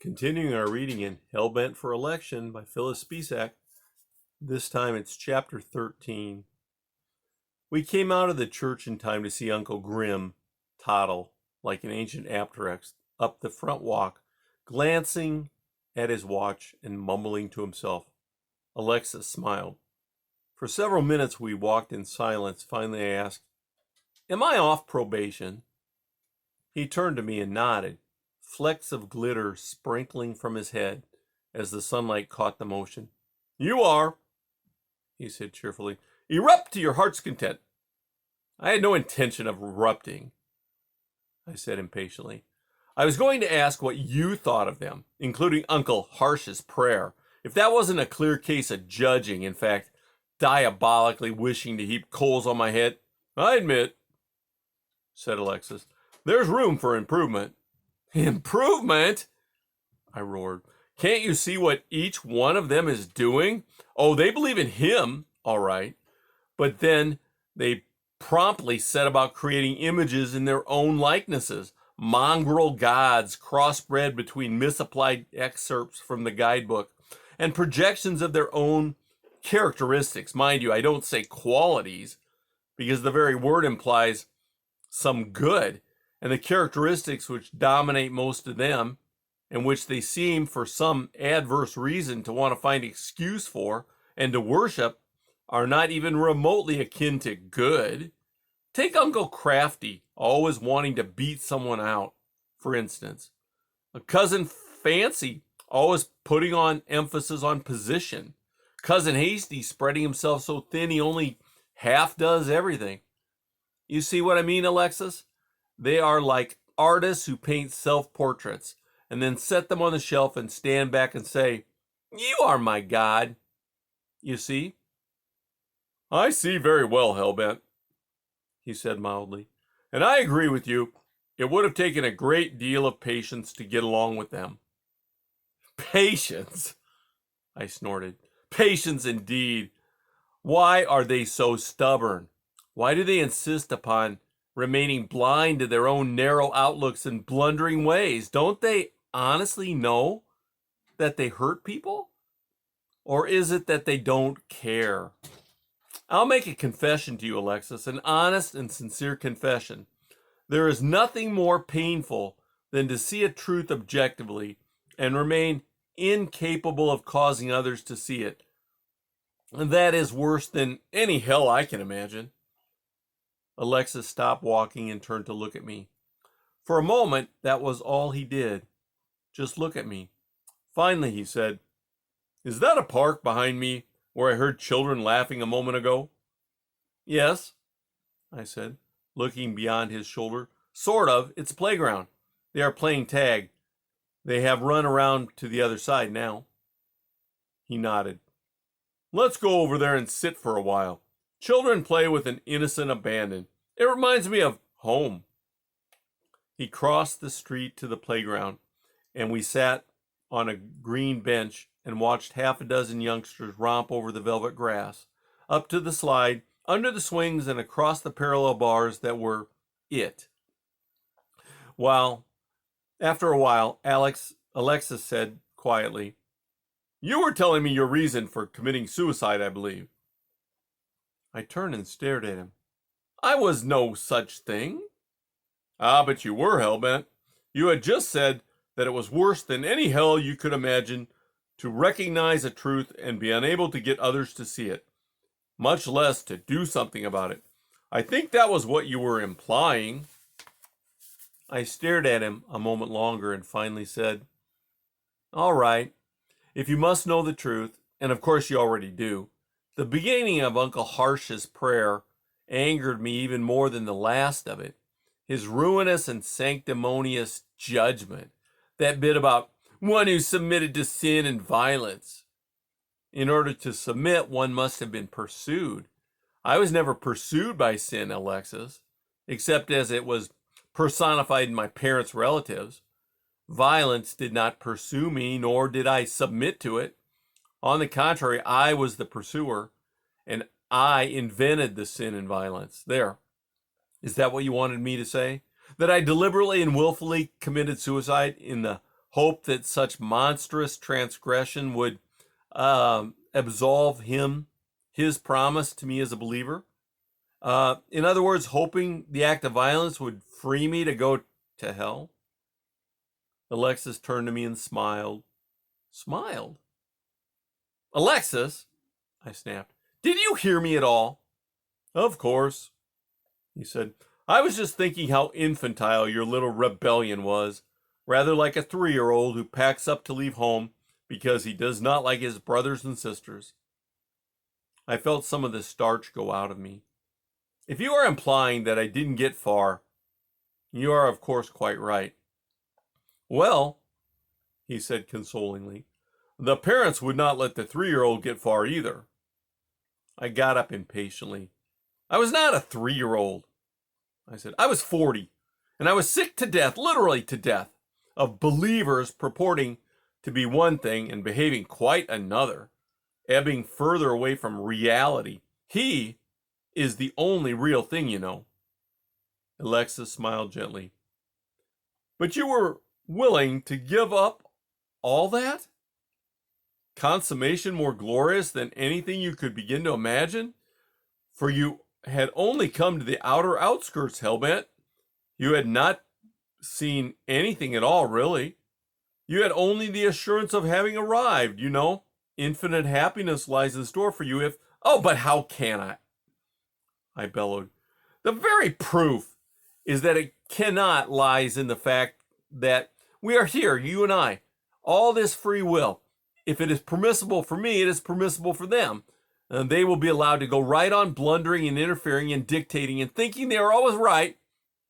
Continuing our reading in Hellbent for Election by Phyllis Speschock. This time it's chapter 13. We came out of the church in time to see Uncle Grim toddle like an ancient apteryx up the front walk, glancing at his watch and mumbling to himself. Alexis smiled. For several minutes we walked in silence. Finally I asked, "Am I off probation?" He turned to me and nodded, flecks of glitter sprinkling from his head as the sunlight caught the motion. "You are," he said cheerfully. "Erupt to your heart's content." "I had no intention of erupting," I said impatiently. "I was going to ask what you thought of them, including Uncle Harsh's prayer. If that wasn't a clear case of judging, in fact, diabolically wishing to heap coals on my head." "I admit," said Alexis, "there's room for improvement." "Improvement?" I roared. "Can't you see what each one of them is doing? Oh, they believe in him, all right. But then they promptly set about creating images in their own likenesses, mongrel gods crossbred between misapplied excerpts from the guidebook and projections of their own characteristics. Mind you, I don't say qualities, because the very word implies some good, and the characteristics which dominate most of them, and which they seem for some adverse reason to want to find excuse for and to worship, are not even remotely akin to good. Take Uncle Crafty, always wanting to beat someone out, for instance. A Cousin Fancy, always putting on emphasis on position. Cousin Hasty, spreading himself so thin he only half does everything. You see what I mean, Alexis? They are like artists who paint self-portraits and then set them on the shelf and stand back and say, 'You are my God.' You see?" "I see very well, Hellbent," he said mildly. "And I agree with you. It would have taken a great deal of patience to get along with them." "Patience?" I snorted. "Patience indeed. Why are they so stubborn? Why do they insist upon remaining blind to their own narrow outlooks and blundering ways? Don't they honestly know that they hurt people? Or is it that they don't care? I'll make a confession to you, Alexis, an honest and sincere confession. There is nothing more painful than to see a truth objectively and remain incapable of causing others to see it. And that is worse than any hell I can imagine." Alexis stopped walking and turned to look at me. For a moment, that was all he did. Just look at me. Finally, he said, "Is that a park behind me where I heard children laughing a moment ago?" "Yes," I said, looking beyond his shoulder. "Sort of. It's a playground. They are playing tag. They have run around to the other side now." He nodded. "Let's go over there and sit for a while. Children play with an innocent abandon. It reminds me of home." He crossed the street to the playground, and we sat on a green bench and watched half a dozen youngsters romp over the velvet grass, up to the slide, under the swings, and across the parallel bars that were it. After a while, Alexis said quietly, "You were telling me your reason for committing suicide, I believe." I turned and stared at him. "I was no such thing." "Ah, but you were, Hellbent. You had just said that it was worse than any hell you could imagine to recognize a truth and be unable to get others to see it, much less to do something about it. I think that was what you were implying." I stared at him a moment longer and finally said, "All right, if you must know the truth, and of course you already do, the beginning of Uncle Harsh's prayer angered me even more than the last of it. His ruinous and sanctimonious judgment. That bit about one who submitted to sin and violence. In order to submit, one must have been pursued. I was never pursued by sin, Alexis, except as it was personified in my parents' relatives. Violence did not pursue me, nor did I submit to it. On the contrary, I was the pursuer, and I invented the sin and violence. There. Is that what you wanted me to say? That I deliberately and willfully committed suicide in the hope that such monstrous transgression would absolve him, his promise to me as a believer. In other words, hoping the act of violence would free me to go to hell. Alexis turned to me and smiled. Smiled? Alexis, I snapped, did you hear me at all? Of course, he said. I was just thinking how infantile your little rebellion was, rather like a 3-year-old who packs up to leave home because he does not like his brothers and sisters. I felt some of the starch go out of me. If you are implying that I didn't get far, you are of course quite right. Well, he said consolingly, the parents would not let the 3-year-old get far either. I got up impatiently. I was not a 3-year-old. I said, I was 40, and I was sick to death, literally to death, of believers purporting to be one thing and behaving quite another, ebbing further away from reality. He is the only real thing, you know. Alexis smiled gently. But you were willing to give up all that? Consummation more glorious than anything you could begin to imagine? For you had only come to the outer outskirts, Hellbent. You had not seen anything at all, really. You had only the assurance of having arrived, you know. Infinite happiness lies in store for you if... Oh, but how can I bellowed. The very proof is that it cannot lies in the fact that we are here, you and I, all this free will. If it is permissible for me, it is permissible for them. And they will be allowed to go right on blundering and interfering and dictating and thinking they are always right.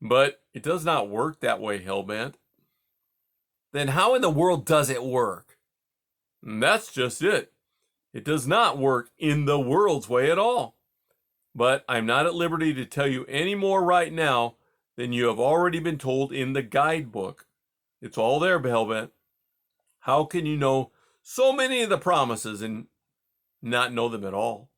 But it does not work that way, Hellbent. Then how in the world does it work? And that's just it. It does not work in the world's way at all. But I'm not at liberty to tell you any more right now than you have already been told in the guidebook. It's all there, Hellbent. How can you know so many of the promises and not know them at all?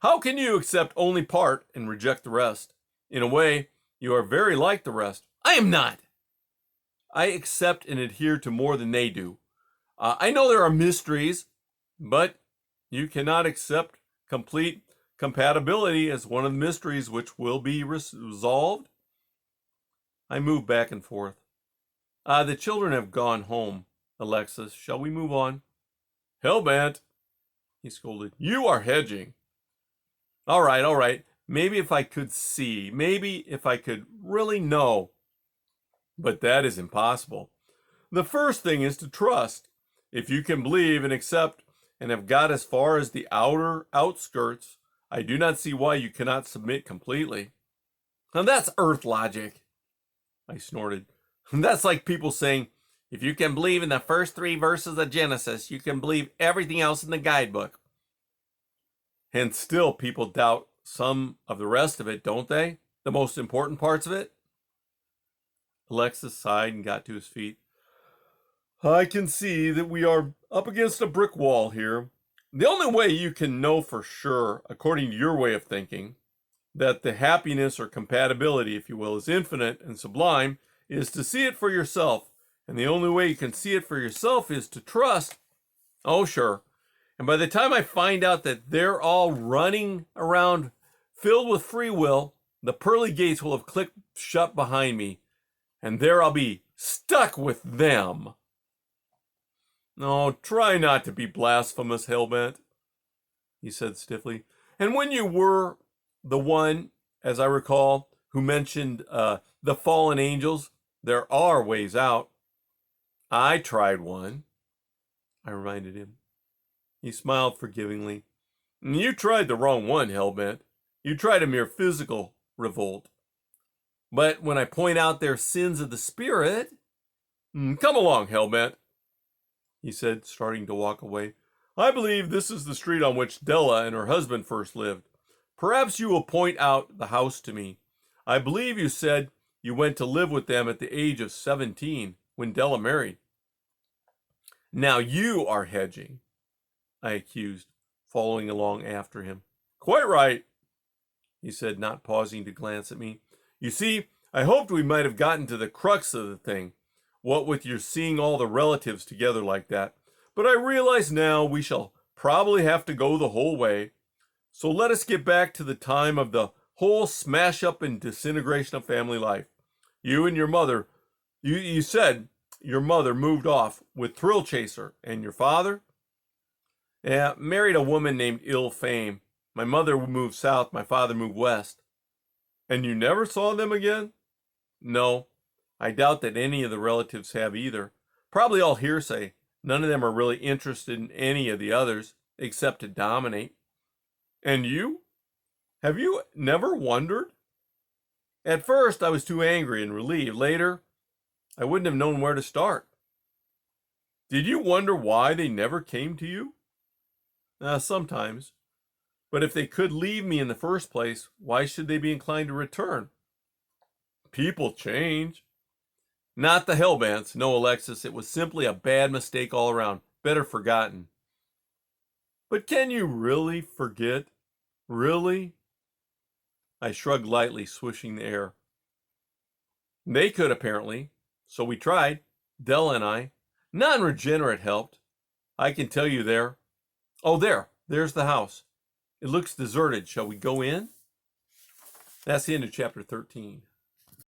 How can you accept only part and reject the rest? In a way, you are very like the rest. I am not. I accept and adhere to more than they do. I know there are mysteries, but you cannot accept complete compatibility as one of the mysteries which will be resolved. I move back and forth. The children have gone home, Alexis. Shall we move on? Hellbent, he scolded. You are hedging. All right. Maybe if I could see, maybe if I could really know. But that is impossible. The first thing is to trust. If you can believe and accept and have got as far as the outer outskirts, I do not see why you cannot submit completely. Now that's earth logic, I snorted. That's like people saying, if you can believe in the first 3 verses of Genesis, you can believe everything else in the guidebook. And still people doubt some of the rest of it, don't they? The most important parts of it? Alexis sighed and got to his feet. I can see that we are up against a brick wall here. The only way you can know for sure, according to your way of thinking, that the happiness or compatibility, if you will, is infinite and sublime, is to see it for yourself. And the only way you can see it for yourself is to trust. Oh, sure. And by the time I find out that they're all running around filled with free will, the pearly gates will have clicked shut behind me. And there I'll be stuck with them. No, try not to be blasphemous, Hellbent, he said stiffly. And when you were the one, as I recall, who mentioned the fallen angels, there are ways out. I tried one, I reminded him. He smiled forgivingly. You tried the wrong one, Hellbent. You tried a mere physical revolt. But when I point out their sins of the spirit... Come along, Hellbent, he said, starting to walk away. I believe this is the street on which Della and her husband first lived. Perhaps you will point out the house to me. I believe you said you went to live with them at the age of 17 when Della married. Now you are hedging, I accused, following along after him. Quite right, he said, not pausing to glance at me. You see, I hoped we might have gotten to the crux of the thing. what with your seeing all the relatives together like that. But I realize now we shall probably have to go the whole way. So let us get back to the time of the whole smash up and disintegration of family life. You and your mother, you said your mother moved off with Thrill Chaser, and your father? Yeah, married a woman named Ill Fame. My mother moved south, my father moved west. And you never saw them again? No, I doubt that any of the relatives have either. Probably all hearsay. None of them are really interested in any of the others, except to dominate. And you? Have you never wondered? At first, I was too angry and relieved. Later, I wouldn't have known where to start. Did you wonder why they never came to you? Sometimes. But if they could leave me in the first place, why should they be inclined to return? People change. Not the Hellbents. No, Alexis, it was simply a bad mistake all around. Better forgotten. But can you really forget? Really? I shrugged lightly, swishing the air. They could, apparently. So we tried. Della and I. Non-regenerate helped. I can tell you there. Oh, there's the house. It looks deserted. Shall we go in? That's the end of chapter 13.